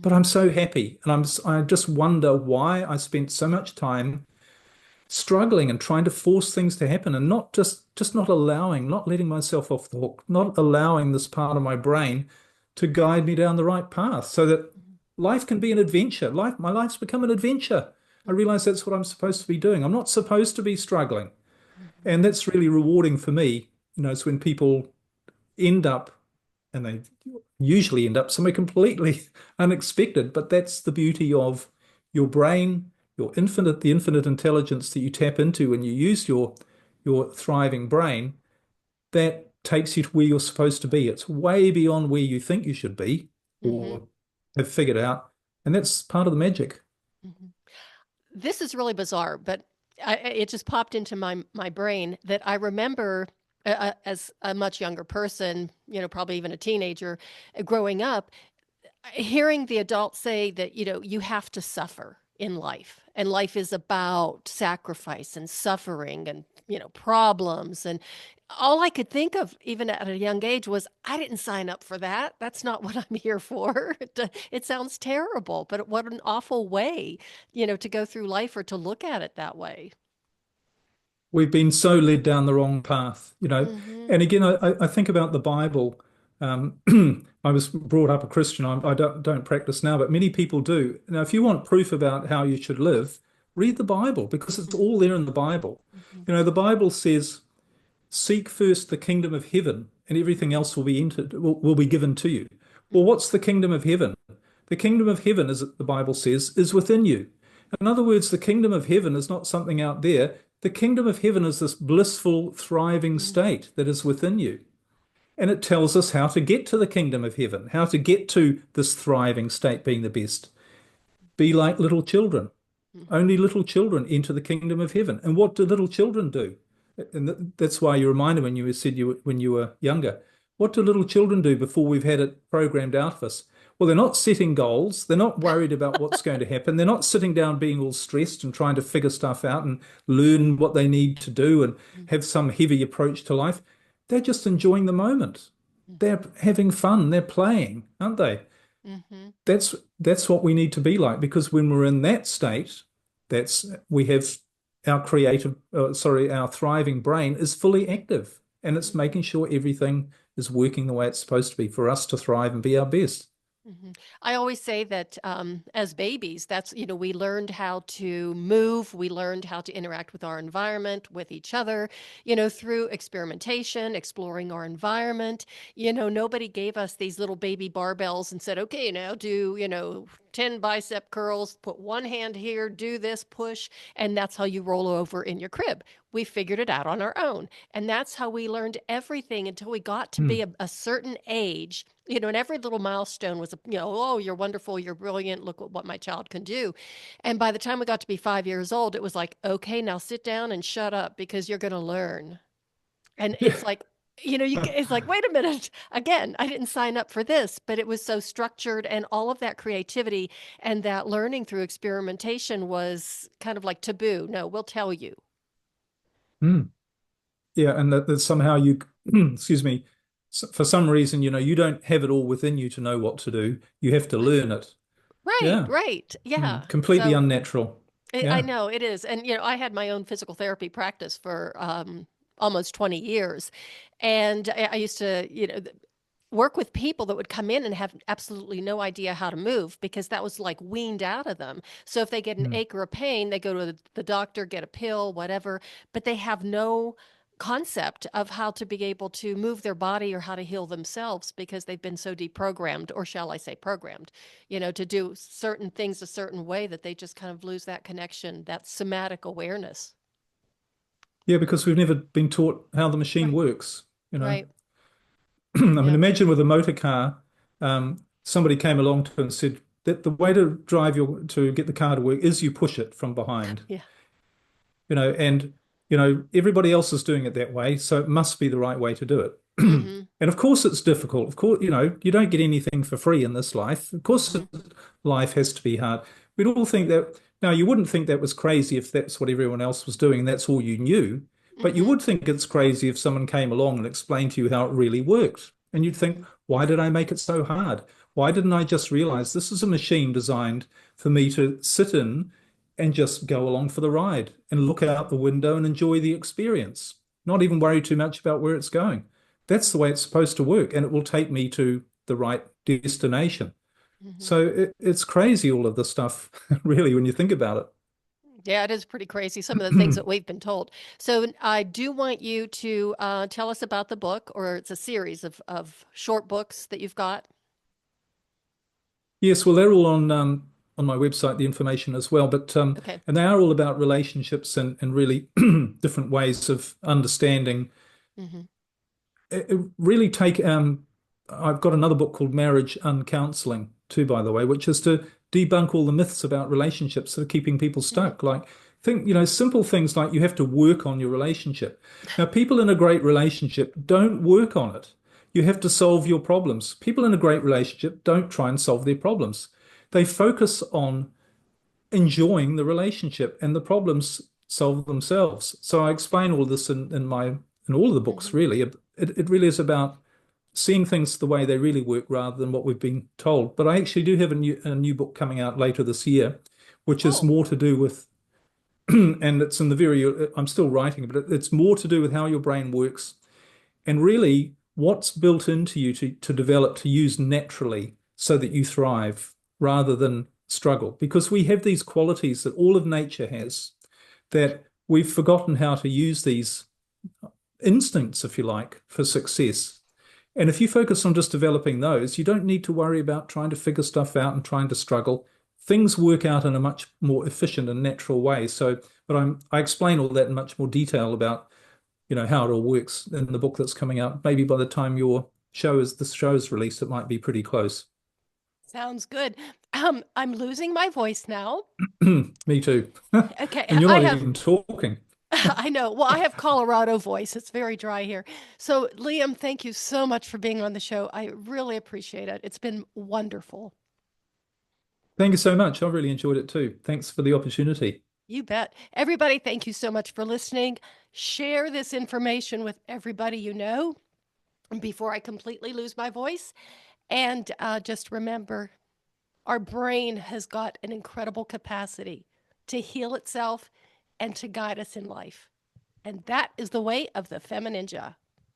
But I'm so happy, and I just wonder why I spent so much time struggling and trying to force things to happen and not just not allowing, not letting myself off the hook, not allowing this part of my brain to guide me down the right path so that life can be an adventure. My life's become an adventure. I realize that's what I'm supposed to be doing. I'm not supposed to be struggling. And that's really rewarding for me. It's when people end up, and they usually end up somewhere completely unexpected, but that's the beauty of your brain, the infinite intelligence that you tap into when you use your thriving brain, that takes you to where you're supposed to be. It's way beyond where you think you should be or have figured out. And that's part of the magic. This is really bizarre, but it just popped into my brain that I remember as a much younger person, probably even a teenager, growing up, hearing the adults say that, you have to suffer in life, and life is about sacrifice and suffering and, problems. And all I could think of, even at a young age, was I didn't sign up for that. That's not what I'm here for. It sounds terrible, but what an awful way, to go through life or to look at it that way. We've been so led down the wrong path. Hmm. And again, I think about the Bible. Um, I was brought up a Christian. I don't practice now, but many people do. Now, if you want proof about how you should live, read the Bible because it's all there in the Bible. Hmm. The Bible says, "Seek first the kingdom of heaven, and everything else will be given to you." Well, what's the kingdom of heaven? The kingdom of heaven, as the Bible says, is within you. In other words, the kingdom of heaven is not something out there. The kingdom of heaven is this blissful, thriving state that is within you. And it tells us how to get to the kingdom of heaven, how to get to this thriving state being the best. Be like little children. Only little children enter the kingdom of heaven. And what do little children do? And that's why you reminded when you said when you were younger. What do little children do before we've had it programmed out of us? Well, they're not setting goals. They're not worried about what's going to happen. They're not sitting down being all stressed and trying to figure stuff out and learn what they need to do and have some heavy approach to life. They're just enjoying the moment. They're having fun. They're playing, aren't they? Hmm. That's what we need to be like because when we're in that state, we have our thriving brain is fully active and it's making sure everything is working the way it's supposed to be for us to thrive and be our best. Mhm. I always say that as babies, that's, we learned how to move, we learned how to interact with our environment, with each other, through experimentation, exploring our environment. Nobody gave us these little baby barbells and said, okay, now do, 10 bicep curls, put one hand here, do this, push, and that's how you roll over in your crib. We figured it out on our own. And that's how we learned everything until we got to be Hmm. a certain age, and every little milestone was, oh, you're wonderful, you're brilliant, look what my child can do. And by the time we got to be 5 years old, it was like, okay, now sit down and shut up because you're going to learn. And it's like, it's like, wait a minute. Again, I didn't sign up for this, but it was so structured, and all of that creativity and that learning through experimentation was kind of like taboo. No, we'll tell you. Mm. Yeah, and that somehow you, excuse me, for some reason, you don't have it all within you to know what to do. You have to learn it. Right, Yeah. right. Yeah. Completely So unnatural. I Yeah. know it is. And, I had my own physical therapy practice for almost 20 years. And I used to, work with people that would come in and have absolutely no idea how to move because that was like weaned out of them. So if they get an Mm. ache or a pain, they go to the doctor, get a pill, whatever, but they have no concept of how to be able to move their body or how to heal themselves because they've been so deprogrammed, or shall I say programmed, to do certain things a certain way that they just kind of lose that connection, that somatic awareness. Yeah, because we've never been taught how the machine Right. works, you know. Right. I mean, Yeah. imagine with a motor car, somebody came along to and said that the way to get the car to work is you push it from behind. Yeah. And everybody else is doing it that way, so it must be the right way to do it. Mm-hmm. And of course it's difficult. Of course, you don't get anything for free in this life. Of course, Mm-hmm. life has to be hard. We'd all think that. Now, you wouldn't think that was crazy if that's what everyone else was doing and that's all you knew, but you Mm-hmm. would think it's crazy if someone came along and explained to you how it really worked. And you'd think, why did I make it so hard? Why didn't I just realize this is a machine designed for me to sit in and just go along for the ride and look out the window and enjoy the experience, not even worry too much about where it's going. That's the way it's supposed to work, and it will take me to the right destination. Mm-hmm. So it's crazy, all of this stuff, really, when you think about Yeah, it is pretty crazy, some of the things it. that we've been told. So I do want you to tell us about the book, or it's a series of short books that you've got. Yes, well, they're all on my website, the information as well, but Okay. and they are all about relationships and really different ways of understanding. Mm-hmm. It really take I've got another book called Marriage Uncounseling too, by the way, which is to debunk all the myths about relationships that are keeping people Mm-hmm. stuck. Like think, simple things like you have to work on your relationship. Now, people in a great relationship don't work on it. You have to solve your problems. People in a great relationship don't try and solve their problems. They focus on enjoying the relationship, and the problems solve themselves. So I explain all this in all of the books, Mm-hmm. really. It really is about seeing things the way they really work rather than what we've been told. But I actually do have a new book coming out later this year, which is Oh. more to do with, and it's in the I'm still writing, but it's more to do with how your brain works and really what's built into you to develop, to use naturally so that you thrive rather than struggle. Because we have these qualities that all of nature has that we've forgotten how to use these instincts, if you like, for success. And if you focus on just developing those, you don't need to worry about trying to figure stuff out and trying to struggle. Things work out in a much more efficient and natural way. But I explain all that in much more detail about, how it all works in the book that's coming out. Maybe by the time this show is released, it might be pretty close. Sounds good. I'm losing my voice now. Me too. Okay, And you're I not have even talking. I know. Well, I have Colorado voice. It's very dry here. So, Liam, thank you so much for being on the show. I really appreciate it. It's been wonderful. Thank you so much. I've really enjoyed it too. Thanks for the opportunity. You bet. Everybody, thank you so much for listening. Share this information with everybody you know before I completely lose my voice. And just remember, our brain has got an incredible capacity to heal itself and to guide us in life. And that is the way of the FemiNinja.